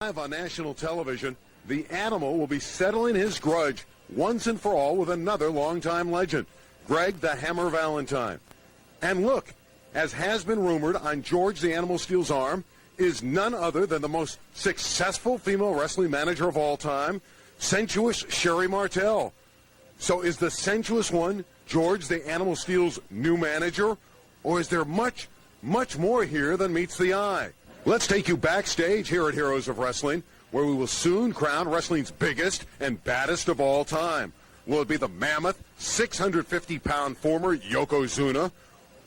Live on national television, the Animal will be settling his grudge once and for all with another longtime legend, Greg the Hammer Valentine. And look, as has been rumored on George the Animal Steele's arm, is none other than the most successful female wrestling manager of all time, sensuous Sherri Martel. So is the sensuous one George the Animal Steele's new manager, or is there much, much more here than meets the eye? Let's take you backstage here at Heroes of Wrestling, where we will soon crown wrestling's biggest and baddest of all time. Will it be the mammoth, 650-pound former Yokozuna,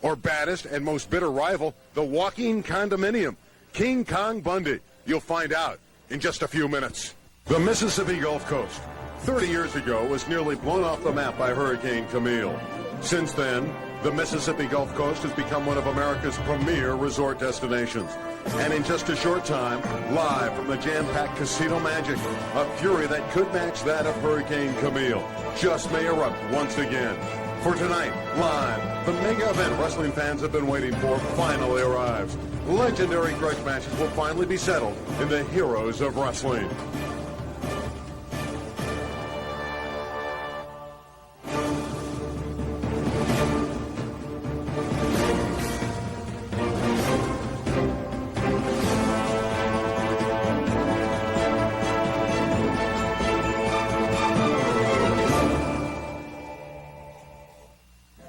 or baddest and most bitter rival, the walking condominium, King Kong Bundy? You'll find out in just a few minutes. The Mississippi Gulf Coast, 30 years ago, was nearly blown off the map by Hurricane Camille. Since then, the Mississippi Gulf Coast has become one of America's premier resort destinations. And in just a short time, live from the jam-packed Casino Magic, a fury that could match that of Hurricane Camille just may erupt once again. For tonight, live, the mega event wrestling fans have been waiting for finally arrives. Legendary grudge matches will finally be settled in the Heroes of Wrestling.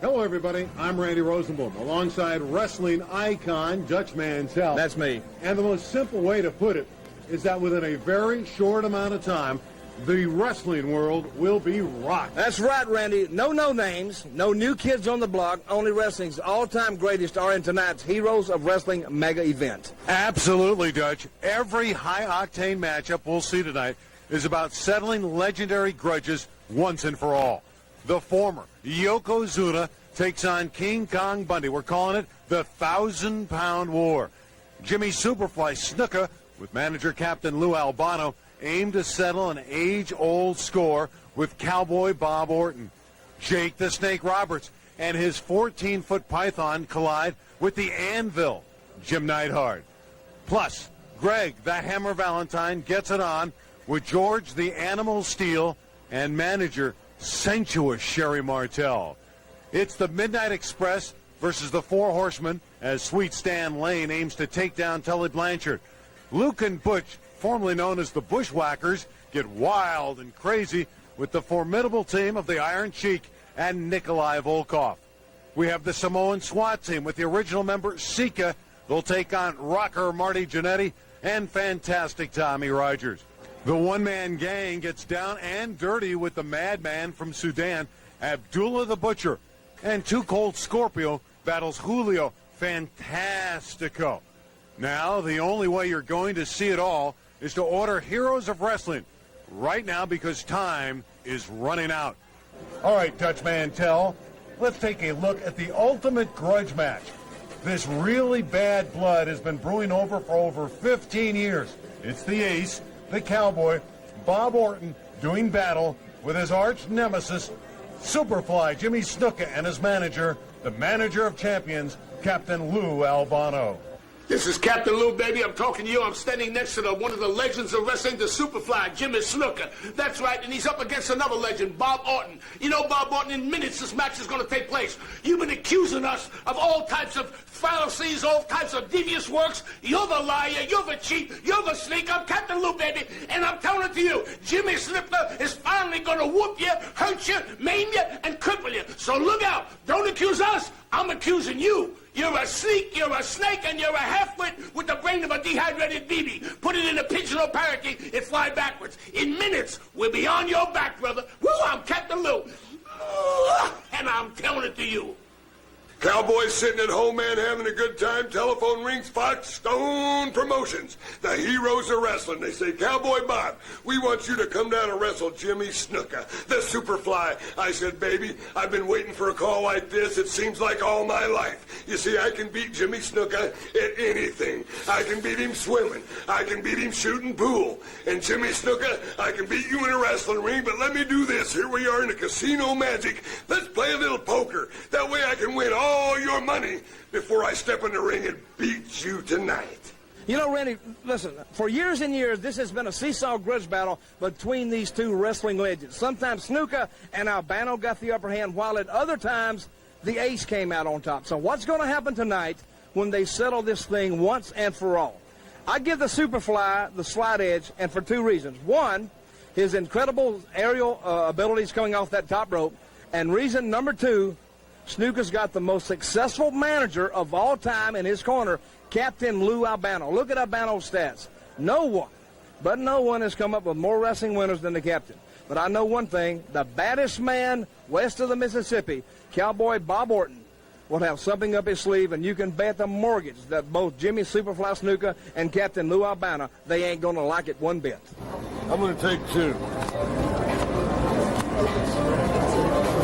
Hello, everybody. I'm Randy Rosenblum, alongside wrestling icon Dutch Mantell. That's me. And the most simple way to put it is that within a very short amount of time, the wrestling world will be rocked. That's right, Randy. No names, no new kids on the block, only wrestling's all-time greatest are in tonight's Heroes of Wrestling mega event. Absolutely, Dutch. Every high-octane matchup we'll see tonight is about settling legendary grudges once and for all. The former Yokozuna takes on King Kong Bundy. We're calling it the 1,000-Pound War. Jimmy Superfly Snuka, with manager Captain Lou Albano, aim to settle an age-old score with Cowboy Bob Orton. Jake the Snake Roberts and his 14-foot python collide with the Anvil, Jim Neidhart. Plus, Greg the Hammer Valentine gets it on with George the Animal Steele and manager sensuous Sherri Martel. It's the Midnight Express versus the Four Horsemen as Sweet Stan Lane aims to take down Tully Blanchard. Luke and Butch, formerly known as the Bushwhackers, get wild and crazy with the formidable team of the Iron Sheik and Nikolai Volkov. We have the Samoan SWAT team with the original member Sika. They'll take on rocker Marty Jannetty and fantastic Tommy Rogers. The one-man gang gets down and dirty with the madman from Sudan, Abdullah the Butcher. And Too Cold Scorpio battles Julio Fantastico. Now, the only way you're going to see it all is to order Heroes of Wrestling right now because time is running out. All right, Dutch Mantell, let's take a look at the ultimate grudge match. This really bad blood has been brewing for over 15 years. It's the Ace, the Cowboy, Bob Orton, doing battle with his arch nemesis, Superfly Jimmy Snuka, and his manager, the manager of champions, Captain Lou Albano. This is Captain Lou, baby. I'm talking to you. I'm standing next to one of the legends of wrestling, the Superfly, Jimmy Snuka. That's right, and he's up against another legend, Bob Orton. You know, Bob Orton, in minutes this match is going to take place. You've been accusing us of all types of fallacies, all types of devious works. You're the liar, you're the cheat, you're the sneak. I'm Captain Lou, baby, and I'm telling it to you. Jimmy Snuka is finally going to whoop you, hurt you, maim you, and cripple you. So look out. Don't accuse us. I'm accusing you. You're a sneak, you're a snake, and you're a half-wit with the brain of a dehydrated BB. Put it in a pigeon or parakeet, it fly backwards. In minutes, we'll be on your back, brother. Woo, I'm Captain Lou. And I'm telling it to you. Cowboys sitting at home, man, having a good time. Telephone rings, Fox Stone Promotions. The Heroes of Wrestling. They say, Cowboy Bob, we want you to come down and wrestle Jimmy Snuka, the Superfly. I said, baby, I've been waiting for a call like this. It seems like all my life. You see, I can beat Jimmy Snuka at anything. I can beat him swimming. I can beat him shooting pool. And Jimmy Snuka, I can beat you in a wrestling ring, but let me do this. Here we are in a Casino Magic. Let's play a little poker. That way I can win all your money before I step in the ring and beat you tonight. You know, Randy, listen, for years and years, this has been a seesaw grudge battle between these two wrestling legends. Sometimes Snuka and Albano got the upper hand, while at other times, the ace came out on top. So what's going to happen tonight when they settle this thing once and for all? I give the Superfly the slight edge, and for two reasons. One, his incredible aerial abilities coming off that top rope. And reason number two, Snuka's got the most successful manager of all time in his corner, Captain Lou Albano. Look at Albano's stats. No one has come up with more wrestling winners than the captain. But I know one thing, the baddest man west of the Mississippi, Cowboy Bob Orton, will have something up his sleeve, and you can bet the mortgage that both Jimmy Superfly Snuka and Captain Lou Albano, they ain't going to like it one bit. I'm going to take 2.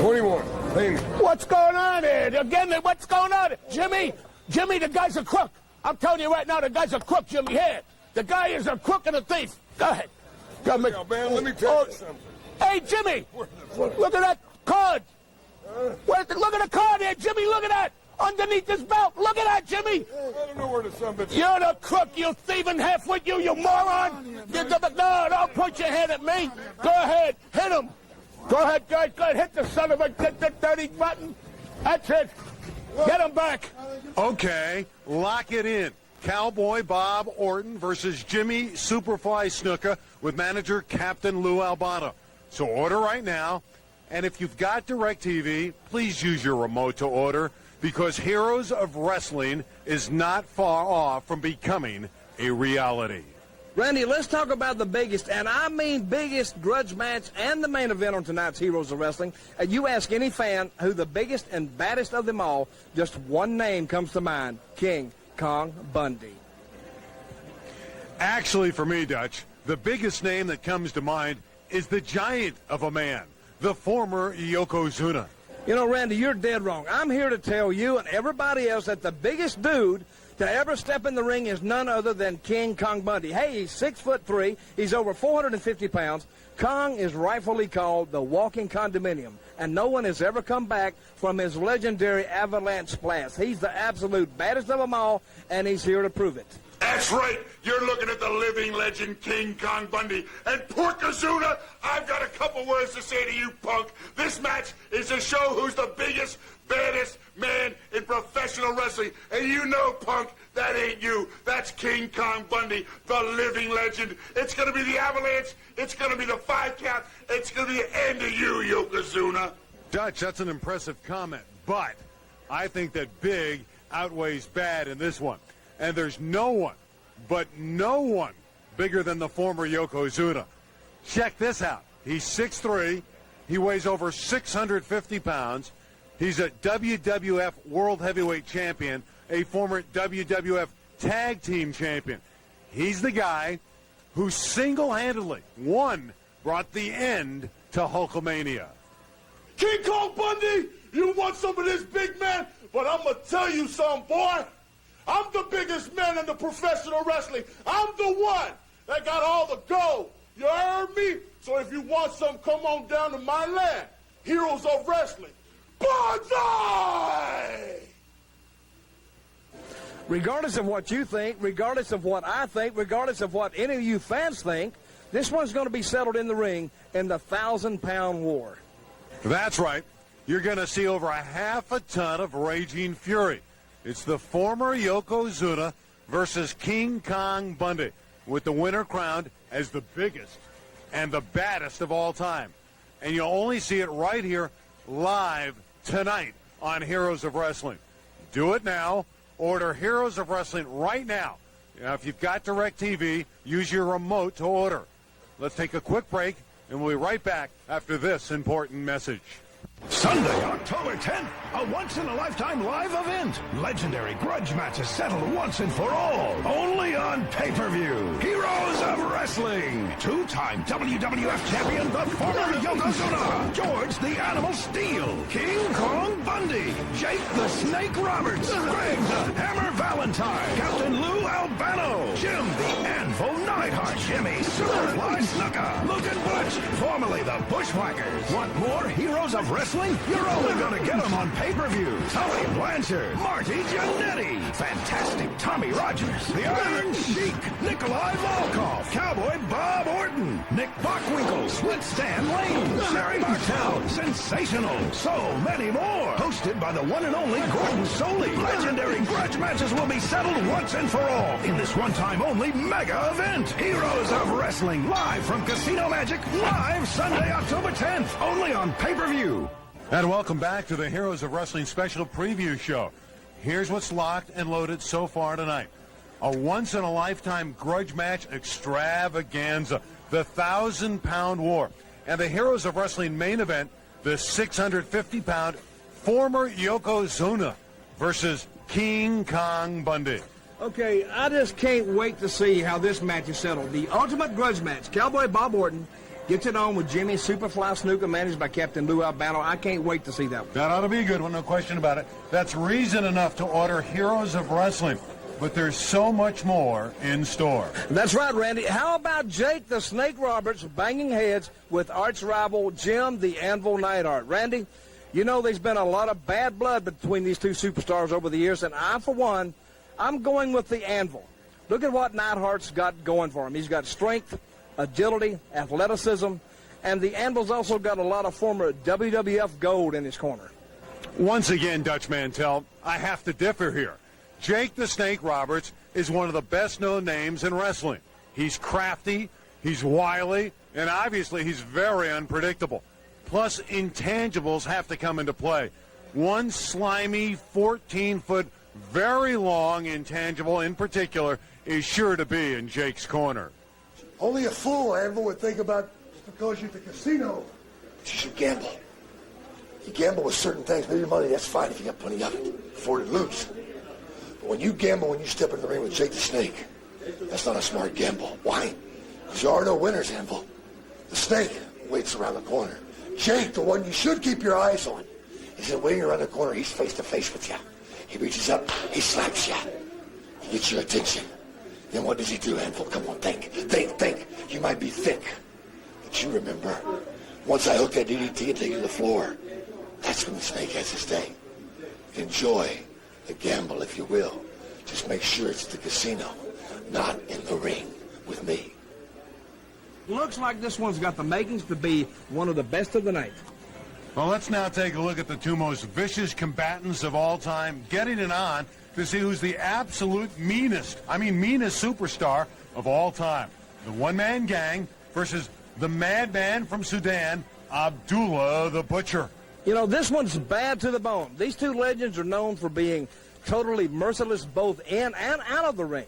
21. Pay me. What's going on here? Again, what's going on? Jimmy, the guy's a crook. I'm telling you right now, the guy's a crook, Jimmy. Here, the guy is a crook and a thief. Go ahead. Go make... Man, let me tell you something. Hey, Jimmy, look at that card. Look at the card here, Jimmy. Look at that. Underneath his belt. Look at that, Jimmy. I don't know where the son of a... You're the crook, you thieving half-wit, you moron. No, don't point your head at me. Go ahead, hit him. Go ahead, guys. Go ahead, hit the son of a dirty button. That's it. Get him back. Okay, lock it in. Cowboy Bob Orton versus Jimmy Superfly Snuka with manager Captain Lou Albano. So order right now. And if you've got DirecTV, please use your remote to order, because Heroes of Wrestling is not far off from becoming a reality. Randy, let's talk about the biggest, and I mean biggest, grudge match and the main event on tonight's Heroes of Wrestling. And you ask any fan who the biggest and baddest of them all, just one name comes to mind: King Kong Bundy. Actually, for me, Dutch, the biggest name that comes to mind is the giant of a man, the former Yokozuna. You know, Randy, you're dead wrong. I'm here to tell you and everybody else that the biggest dude to ever step in the ring is none other than King Kong Bundy. Hey, he's 6'3". He's over 450 pounds. Kong is rightfully called the walking condominium, and no one has ever come back from his legendary avalanche splash. He's the absolute baddest of them all, and he's here to prove it. That's right. You're looking at the living legend, King Kong Bundy. And Porkazuna, I've got a couple words to say to you, punk. This match is to show who's the biggest, baddest man in professional wrestling. And you know, punk, that ain't you. That's King Kong Bundy, the living legend. It's going to be the avalanche. It's going to be the 5 count. It's going to be the end of you, Yokozuna. Dutch, that's an impressive comment, but I think that big outweighs bad in this one. And there's no one bigger than the former Yokozuna. Check this out. He's 6'3". He weighs over 650 pounds. He's a WWF World Heavyweight Champion, a former WWF Tag Team Champion. He's the guy who single-handedly brought the end to Hulkamania. King Kong Bundy, you want some of this, big man? But I'm going to tell you something, boy. I'm the biggest man in the professional wrestling. I'm the one that got all the gold. You heard me? So if you want some, come on down to my land. Heroes of Wrestling. Banzai! Regardless of what you think, regardless of what I think, regardless of what any of you fans think, this one's going to be settled in the ring in the 1,000-pound war. That's right. You're going to see over a half a ton of raging fury. It's the former Yokozuna versus King Kong Bundy, with the winner crowned as the biggest and the baddest of all time. And you'll only see it right here live tonight on Heroes of Wrestling. Do it now. Order Heroes of Wrestling right now. Now, if you've got DirecTV, use your remote to order. Let's take a quick break, and we'll be right back after this important message. Sunday, October 10th, a once-in-a-lifetime live event. Legendary grudge matches settled once and for all. Only on pay-per-view. Heroes of Wrestling. 2-time WWF champion, the former Yokozuna. George the Animal Steel. King Kong Bundy. Jake the Snake Roberts. Greg the Hammer Valentine. Captain Lou Albano. Jim the Anvil Knight. Neidhart, Jimmy, Superfly Snuka, Luke and Butch, formerly the Bushwhackers. Want more heroes of wrestling? You're only going to get them on pay-per-view. Tully Blanchard, Marty Jannetty, Fantastic Tommy Rogers, The Iron Sheik, Nikolai Volkov, Cowboy Bob Orton, Nick Bockwinkel, Sweet Stan Lane, Sherry Martel, Sensational, so many more. Hosted by the one and only Gordon Soley. Legendary grudge matches will be settled once and for all in this one-time only mega event. Heroes of Wrestling, live from Casino Magic, live Sunday, October 10th, only on pay-per-view. And welcome back to the Heroes of Wrestling special preview show. Here's what's locked and loaded so far tonight. A once-in-a-lifetime grudge match extravaganza, the 1,000-pound war. And the Heroes of Wrestling main event, the 650-pound former Yokozuna versus King Kong Bundy. Okay, I just can't wait to see how this match is settled. The ultimate grudge match. Cowboy Bob Orton gets it on with Jimmy Superfly Snuka, managed by Captain Lou Albano. I can't wait to see that one. That ought to be a good one, no question about it. That's reason enough to order Heroes of Wrestling. But there's so much more in store. That's right, Randy. How about Jake the Snake Roberts banging heads with arch rival Jim the Anvil Neidhart? Randy, you know there's been a lot of bad blood between these two superstars over the years, and I, for one, I'm going with the Anvil. Look at what Neidhart's got going for him. He's got strength, agility, athleticism, and the Anvil's also got a lot of former WWF gold in his corner. Once again, Dutch Mantel, I have to differ here. Jake the Snake Roberts is one of the best-known names in wrestling. He's crafty, he's wily, and obviously he's very unpredictable. Plus, intangibles have to come into play. One slimy, 14-foot, very long intangible in particular is sure to be in Jake's corner. Only a fool, Anvil, would think about just because you're at the casino. But you should gamble. You gamble with certain things. Maybe money, that's fine if you got plenty of it. Afford to lose. But when you gamble, when you step into the ring with Jake the Snake, that's not a smart gamble. Why? Because there are no winners, Anvil. The Snake waits around the corner. Jake, the one you should keep your eyes on, isn't waiting around the corner. He's face-to-face with you. He reaches up, he slaps you. He gets your attention. Then what does he do, Anvil? Come on, think. You might be thick, but you remember, once I hook that DDT and take you to the floor, that's when the Snake has his day. Enjoy the gamble, if you will. Just make sure it's at the casino, not in the ring with me. Looks like this one's got the makings to be one of the best of the night. Well, let's now take a look at the two most vicious combatants of all time, getting it on to see who's the absolute meanest superstar of all time. The one-man gang versus the madman from Sudan, Abdullah the Butcher. You know, this one's bad to the bone. These two legends are known for being totally merciless both in and out of the ring.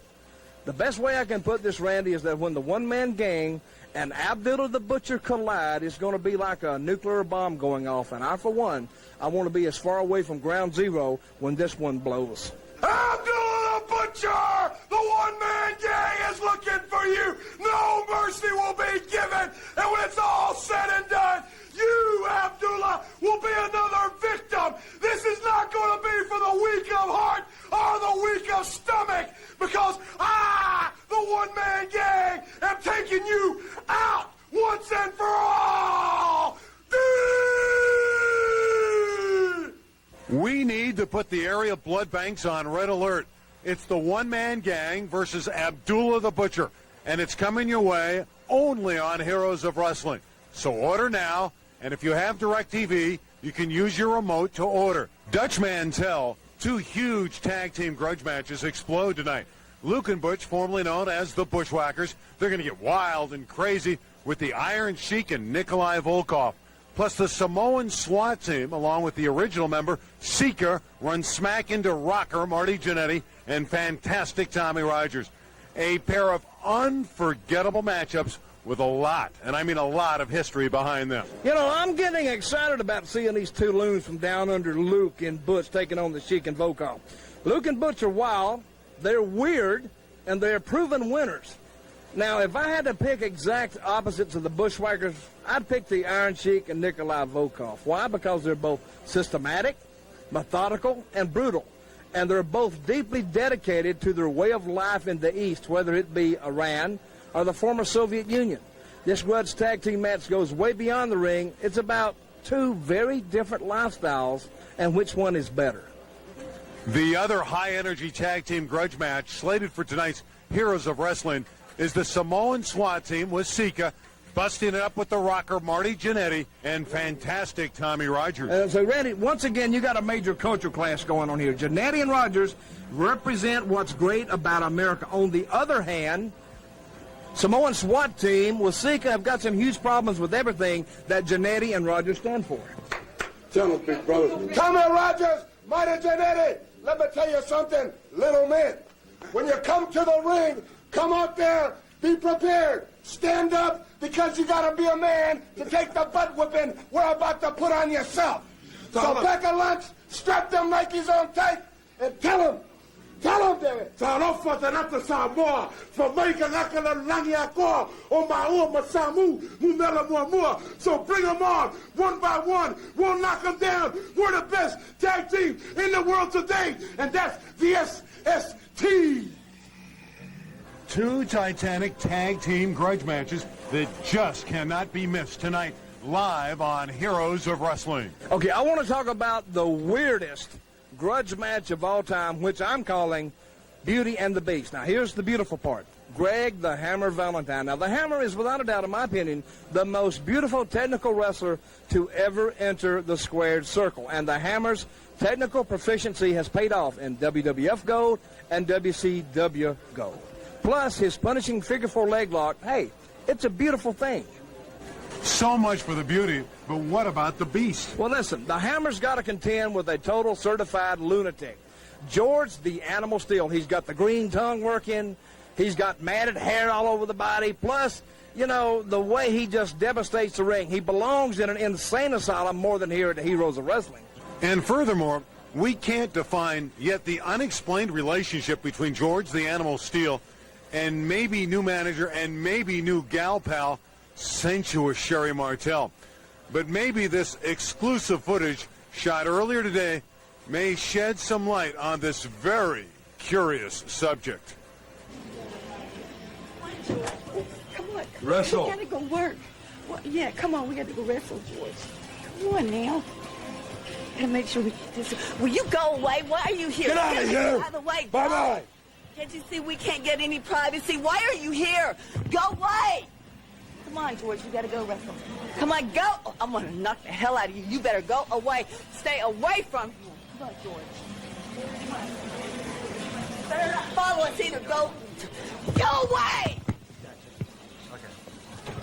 The best way I can put this, Randy, is that when the one-man gang and Abdullah the Butcher collide, it's going to be like a nuclear bomb going off. And I, for one, I want to be as far away from ground zero when this one blows. Abdullah the Butcher! The one-man gang is looking for you! No mercy will be given! And when it's all said and done, you, Abdullah, will be another victim! This is not going to be for the weak of heart or the weak of stomach! Because I, the one-man gang, am taking you out once and for all! We need to put the area blood banks on red alert. It's the one-man gang versus Abdullah the Butcher, and it's coming your way only on Heroes of Wrestling. So order now, and if you have DirecTV, you can use your remote to order. Dutch Mantel, two huge tag team grudge matches explode tonight. Luke and Butch, formerly known as the Bushwhackers, they're going to get wild and crazy with the Iron Sheik and Nikolai Volkov. Plus, the Samoan SWAT team, along with the original member, Seeker, runs smack into Rocker, Marty Jannetty, and Fantastic Tommy Rogers. A pair of unforgettable matchups with a lot, and I mean a lot, of history behind them. You know, I'm getting excited about seeing these two loons from down under, Luke and Butch, taking on the Sheik and Volkov. Luke and Butch are wild, they're weird, and they're proven winners. Now, if I had to pick exact opposites of the Bushwhackers, I'd pick the Iron Sheik and Nikolai Volkov. Why? Because they're both systematic, methodical, and brutal. And they're both deeply dedicated to their way of life in the East, whether it be Iran or the former Soviet Union. This grudge tag team match goes way beyond the ring. It's about two very different lifestyles, and which one is better. The other high-energy tag team grudge match slated for tonight's Heroes of Wrestling is the Samoan SWAT team with Sika busting it up with the rocker Marty Jannetty and fantastic Tommy Rogers. So, Randy, once again, you got a major culture clash going on here. Jannetty and Rogers represent what's great about America. On the other hand, Samoan SWAT team with Sika have got some huge problems with everything that Jannetty and Rogers stand for. Tell him, big brother. Come here, Rogers, Marty Jannetty. Let me tell you something, little men. When you come to the ring, come out there, be prepared. Stand up, because you got to be a man to take the butt whipping we're about to put on yourself. So pack a lunch, strap them Nikes on tight, and tell them, David. Don't fazer nada Samoa, Jamaica naquela lanha cor, o Maoma Samu, Mumela Moamua. So bring them on, one by one. We'll knock them down. We're the best tag team in the world today, and that's the SST. Two titanic tag team grudge matches that just cannot be missed tonight, live on Heroes of Wrestling. Okay, I want to talk about the weirdest grudge match of all time, which I'm calling Beauty and the Beast. Now, here's the beautiful part. Greg the Hammer Valentine. Now, the Hammer is, without a doubt, in my opinion, the most beautiful technical wrestler to ever enter the squared circle. And the Hammer's technical proficiency has paid off in WWF Gold and WCW Gold. Plus, his punishing figure four leg lock, hey, it's a beautiful thing. So much for the Beauty, but what about the Beast? Well, listen, the Hammer's got to contend with a total certified lunatic. George the Animal Steel. He's got the green tongue working. He's got matted hair all over the body. Plus, you know, the way he just devastates the ring. He belongs in an insane asylum more than here at the Heroes of Wrestling. And furthermore, we can't define yet the unexplained relationship between George the Animal Steel and maybe new manager and maybe new gal pal, sensuous Sherry Martel. But maybe this exclusive footage shot earlier today may shed some light on this very curious subject. Come on. Wrestle. We gotta go work. Well, yeah, come on. We gotta go wrestle, George. Come on now. Gotta make sure we get this. Will you go away? Why are you here? Get out of here. By the way, Bye-bye. Can't you see we can't get any privacy? Why are you here? Go away. Come on, George. We gotta go wrestle. Come on, go. Oh, I'm gonna knock the hell out of you. You better go away. Stay away from here. Come on, George. Come on. Better not follow us either. Go away.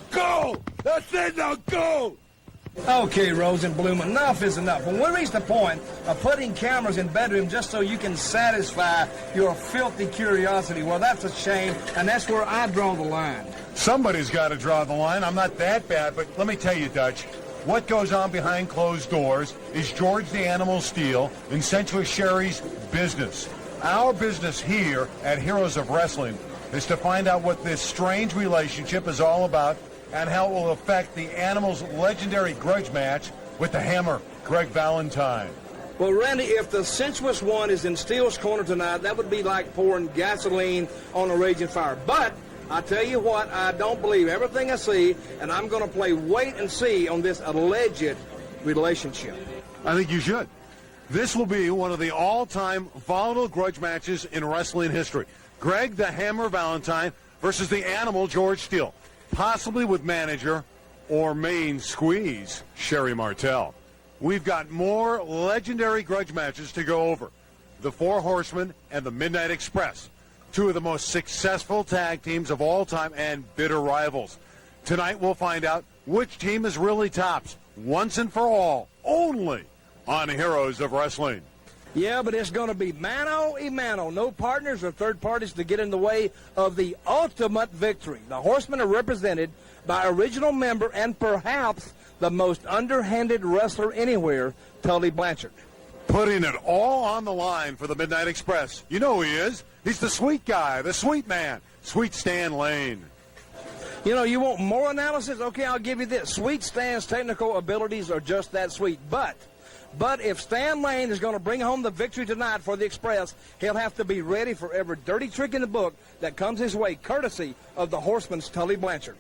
Go! That's it now, go! Okay, Rosenblum, enough is enough. When we reach the point of putting cameras in bedrooms just so you can satisfy your filthy curiosity, well, that's a shame, and that's where I draw the line. Somebody's got to draw the line. I'm not that bad, but let me tell you, Dutch, what goes on behind closed doors is George the Animal Steel and Sensuous Sherry's business. Our business here at Heroes of Wrestling is to find out what this strange relationship is all about and how it will affect the Animal's legendary grudge match with the Hammer, Greg Valentine. Well, Randy, if the sensuous one is in Steel's corner tonight, that would be like pouring gasoline on a raging fire. But I tell you what, I don't believe everything I see, and I'm going to play wait and see on this alleged relationship. I think you should. This will be one of the all-time volatile grudge matches in wrestling history. Greg the Hammer Valentine versus the Animal George Steele, possibly with manager or main squeeze Sherry Martel. We've got more legendary grudge matches to go over. The Four Horsemen and the Midnight Express, two of the most successful tag teams of all time and bitter rivals. Tonight we'll find out which team is really tops, once and for all, only on Heroes of Wrestling. Yeah, but it's going to be mano a mano. No partners or third parties to get in the way of the ultimate victory. The Horsemen are represented by original member and perhaps the most underhanded wrestler anywhere, Tully Blanchard. Putting it all on the line for the Midnight Express. You know who he is. He's the sweet guy, the sweet man, Sweet Stan Lane. You know, you want more analysis? Okay, I'll give you this. Sweet Stan's technical abilities are just that sweet. But But if Stan Lane is going to bring home the victory tonight for the Express, he'll have to be ready for every dirty trick in the book that comes his way, courtesy of the Horseman's Tully Blanchard.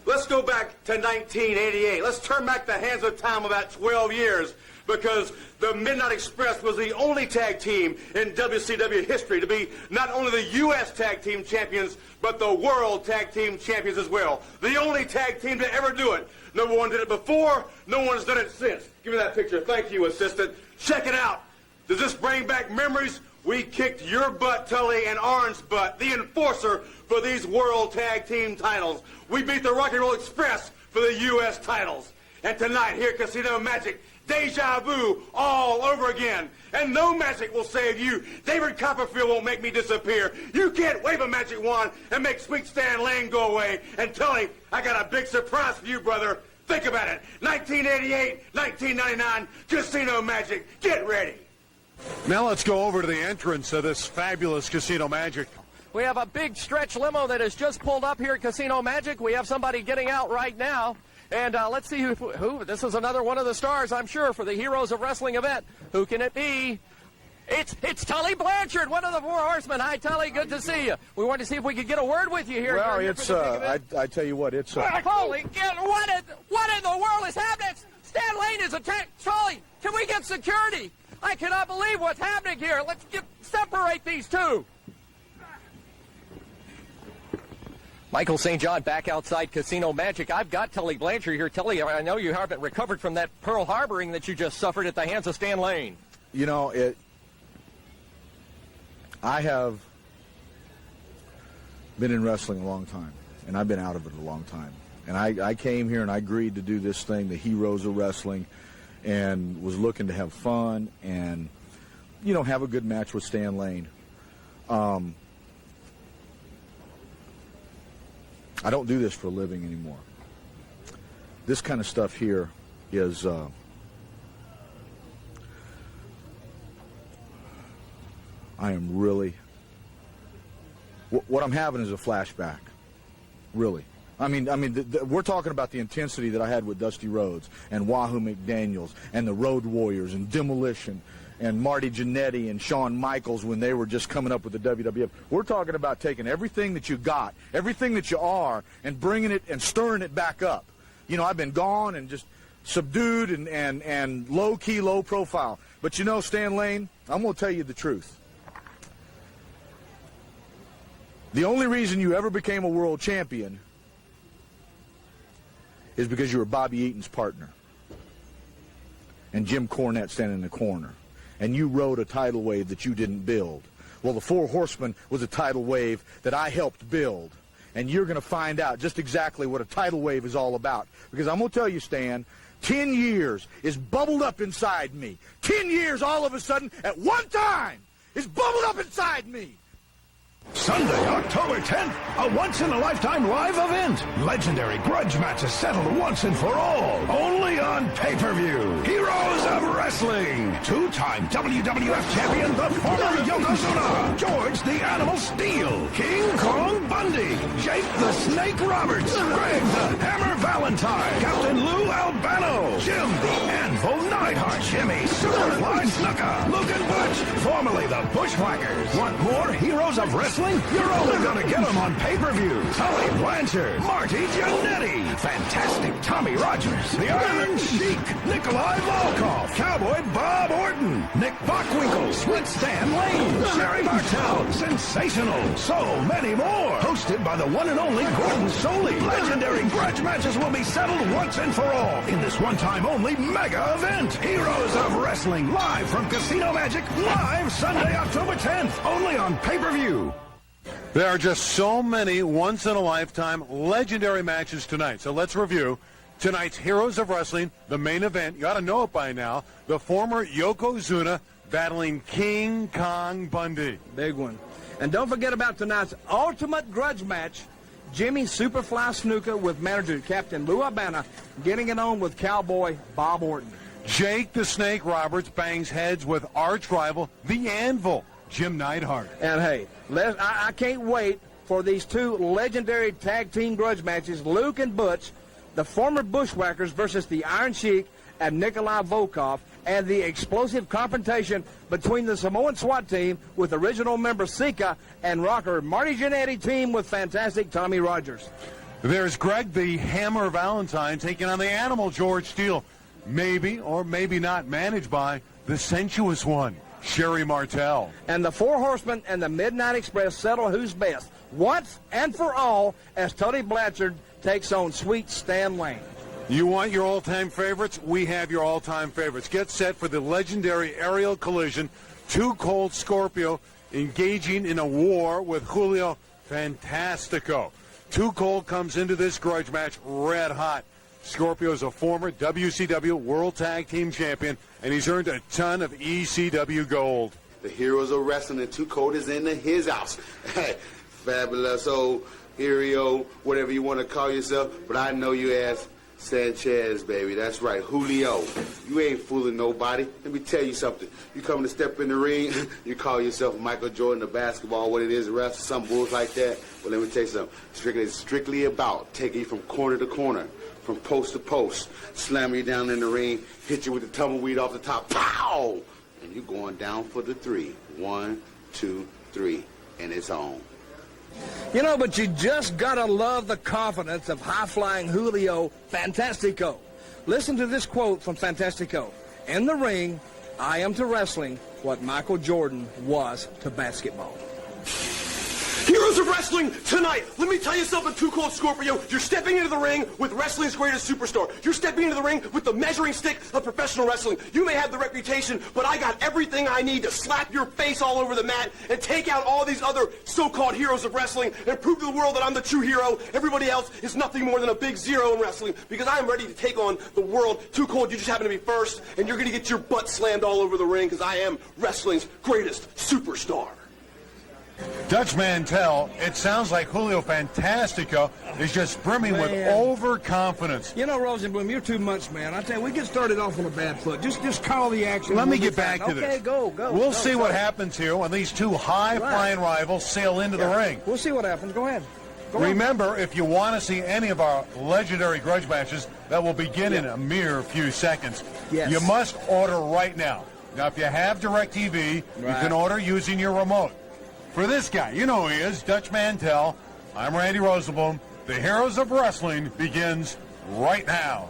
Let's go back to 1988. Let's turn back the hands of time about 12 years, because the Midnight Express was the only tag team in WCW history to be not only the U.S. Tag Team Champions, but the World Tag Team Champions as well. The only tag team to ever do it. No one did it before. No one's done it since. Give me that picture. Thank you, assistant. Check it out. Does this bring back memories? We kicked your butt, Tully, and Orange's butt, the enforcer for these World Tag Team titles. We beat the Rock and Roll Express for the U.S. titles. And tonight, here at Casino Magic, deja vu all over again. And no magic will save you. David Copperfield won't make me disappear. You can't wave a magic wand and make sweet Stan Lane go away. And Tully, I got a big surprise for you, brother. Think about it. 1988, 1999, Casino Magic. Get ready. Now let's go over to the entrance of this fabulous Casino Magic. We have a big stretch limo that has just pulled up here at Casino Magic. We have somebody getting out right now. And let's see who. This is another one of the stars, I'm sure, for the Heroes of Wrestling event. Who can it be? It's Tully Blanchard, one of the Four Horsemen. Hi, Tully. Good to see you. We wanted to see if we could get a word with you here. Well, it's I tell you what, it's holy, what in the world is happening? Stan Lane is attacked. Tully, can we get security? I cannot believe what's happening here. Let's separate these two. Michael St. John back outside Casino Magic. I've got Tully Blanchard here. Tully, I know you haven't recovered from that Pearl Harboring that you just suffered at the hands of Stan Lane. You know, I have been in wrestling a long time, and I've been out of it a long time. And I came here and I agreed to do this thing, the Heroes of Wrestling, and was looking to have fun and, you know, have a good match with Stan Lane. I don't do this for a living anymore. This kind of stuff here is I am really, what I'm having is a flashback, really. I mean, we're talking about the intensity that I had with Dusty Rhodes and Wahoo McDaniels and the Road Warriors and Demolition and Marty Jannetty and Shawn Michaels when they were just coming up with the WWF. We're talking about taking everything that you got, everything that you are, and bringing it and stirring it back up. You know, I've been gone and just subdued and low-key, low profile. But you know, Stan Lane, I'm going to tell you the truth. The only reason you ever became a world champion is because you were Bobby Eaton's partner and Jim Cornette standing in the corner. And you rode a tidal wave that you didn't build. Well, the Four Horsemen was a tidal wave that I helped build. And you're going to find out just exactly what a tidal wave is all about. Because I'm going to tell you, Stan, 10 years is bubbled up inside me. 10 years all of a sudden, at one time, is bubbled up inside me. Sunday, October 10th, a once-in-a-lifetime live event. Legendary grudge matches settled once and for all. Only on pay-per-view. Heroes of Wrestling. Two-time WWF champion, the former Yokozuna. George the Animal Steel. King Kong Bundy. Jake the Snake Roberts. Greg the Hammer Valentine. Captain Lou Albano. Jim the Anvil Neidhart. Jimmy Superfly Snuka. Luke and Butch, formerly the Bushwhackers. Want more Heroes of Wrestling? You're only going to get them on pay-per-view. Tully Blanchard, Marty Jannetty, Fantastic Tommy Rogers, the Iron Sheik, Nikolai Volkov, Cowboy Bob Orton, Nick Bockwinkel, Sweet Stan Lane, Sherry Martel, Sensational, so many more. Hosted by the one and only Gordon Soley. Legendary grudge matches will be settled once and for all in this one-time only mega event. Heroes of Wrestling, live from Casino Magic, live Sunday, October 10th, only on pay-per-view. There are just so many once-in-a-lifetime legendary matches tonight. So let's review tonight's Heroes of Wrestling, the main event. You ought to know it by now. The former Yokozuna battling King Kong Bundy. Big one. And don't forget about tonight's ultimate grudge match, Jimmy Superfly Snuka with manager Captain Lou Albano getting it on with Cowboy Bob Orton. Jake the Snake Roberts bangs heads with arch rival, the Anvil, Jim Neidhart. And hey, I can't wait for these two legendary tag team grudge matches, Luke and Butch, the former Bushwhackers versus the Iron Sheik and Nikolai Volkov, and the explosive confrontation between the Samoan SWAT team with original member Sika and rocker Marty Jannetty team with fantastic Tommy Rogers. There's Greg the Hammer Valentine taking on the Animal George Steele. Maybe or maybe not managed by the sensuous one, Sherry Martel. And the Four Horsemen and the Midnight Express settle who's best once and for all as Tony Blanchard takes on Sweet Stan Lane. You want your all-time favorites? We have your all-time favorites. Get set for the legendary aerial collision. Too Cold Scorpio engaging in a war with Julio Fantastico. Too Cold comes into this grudge match red hot. Scorpio is a former WCW World Tag Team Champion, and he's earned a ton of ECW gold. The Heroes of Wrestling and Too Cold is in his house. Fabulous old hero, whatever you want to call yourself, but I know you as Sanchez, baby. That's right, Julio. You ain't fooling nobody. Let me tell you something. You come to step in the ring, you call yourself Michael Jordan of basketball, what it is, wrestle, some bulls like that. But let me tell you something. It's strictly about taking you from corner to corner, from post to post, slam you down in the ring, hit you with the tumbleweed off the top, pow! And you're going down for the 3. 1, 2, 3, and it's on. You know, but you just gotta love the confidence of high-flying Julio Fantastico. Listen to this quote from Fantastico. In the ring, I am to wrestling what Michael Jordan was to basketball. Heroes of Wrestling tonight. Let me tell you something, Too Cold Scorpio. You're stepping into the ring with wrestling's greatest superstar. You're stepping into the ring with the measuring stick of professional wrestling. You may have the reputation, but I got everything I need to slap your face all over the mat and take out all these other so-called heroes of wrestling and prove to the world that I'm the true hero. Everybody else is nothing more than a big zero in wrestling because I am ready to take on the world. Too Cold, you just happen to be first, and you're going to get your butt slammed all over the ring because I am wrestling's greatest superstar. Dutch Mantel, it sounds like Julio Fantastico is just brimming with overconfidence. You know, Rosenblum, you're too much, man. I tell you, we get started off on a bad foot. Just call the action. Let me get back to this. Okay, go. We'll see what happens here when these two high-flying rivals sail into the ring. We'll see what happens. Go ahead. Remember, if you want to see any of our legendary grudge matches that will begin in a mere few seconds, you must order right now. Now, if you have DirecTV, you can order using your remote. For this guy, you know who he is, Dutch Mantel. I'm Randy Rosenblum. The Heroes of Wrestling begins right now.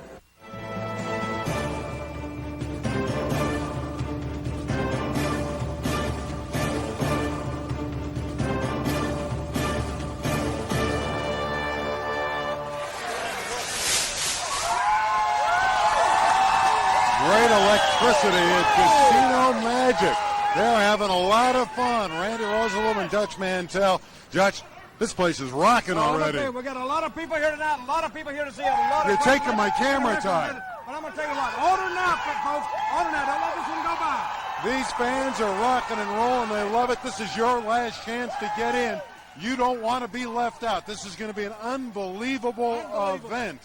Great electricity at Casino Magic. They're having a lot of fun. Randy Rosenblum and Dutch Mantel. Dutch, this place is rocking already. Okay, we got a lot of people here tonight, a lot of people here to see it. You're taking my camera time. But I'm going to tell you what, order now, folks. Order now. Don't let this one go by. These fans are rocking and rolling. They love it. This is your last chance to get in. You don't want to be left out. This is going to be an unbelievable event.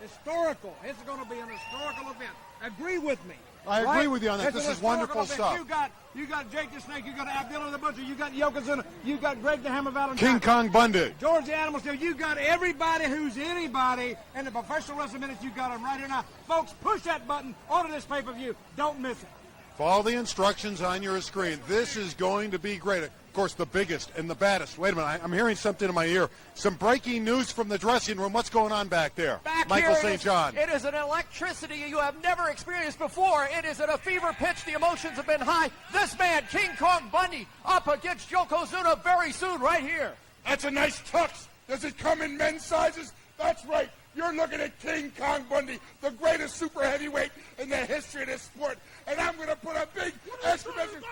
Historical. It's going to be an historical event. Agree with me. I agree with you on that. This is wonderful stuff. You got Jake the Snake, you got Abdullah the Butcher, you got Yokozuna, you got Greg the Hammer Valentine, King Kong Bundy, George the Animal Steel. You got everybody who's anybody in the professional wrestling minutes. You got them right here now, folks. Push that button. Order this pay-per-view. Don't miss it. Follow the instructions on your screen. This is going to be great. Of course, the biggest and the baddest. Wait a minute, I'm hearing something in my ear. Some breaking news from the dressing room. What's going on back there? Michael St. John. It is an electricity you have never experienced before. It is at a fever pitch. The emotions have been high. This man, King Kong Bundy, up against Yokozuna very soon, right here. That's a nice tux. Does it come in men's sizes? That's right. You're looking at King Kong Bundy, the greatest super heavyweight in the history of this sport. And I'm going to put a big exclamation.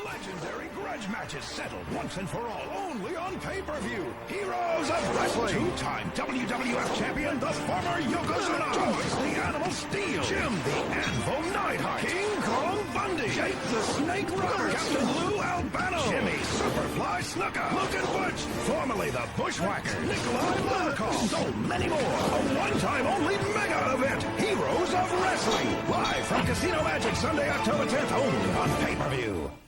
Legendary grudge matches settled once and for all, only on pay-per-view. Heroes of Wrestling. Two-time WWF champion, the former Yokozuna. George the Animal Steel. Jim the Anvil Neidhart. King Kong Bundy. Jake the Snake Roberts. Captain Lou Albano. Jimmy Superfly Snuka. Luke and Butch. Formerly the Bushwhacker. Nikolai Volkov. so many more. A one-time only mega event, Heroes of Wrestling. Live from Casino Magic, Sunday, October 10th, only on pay-per-view.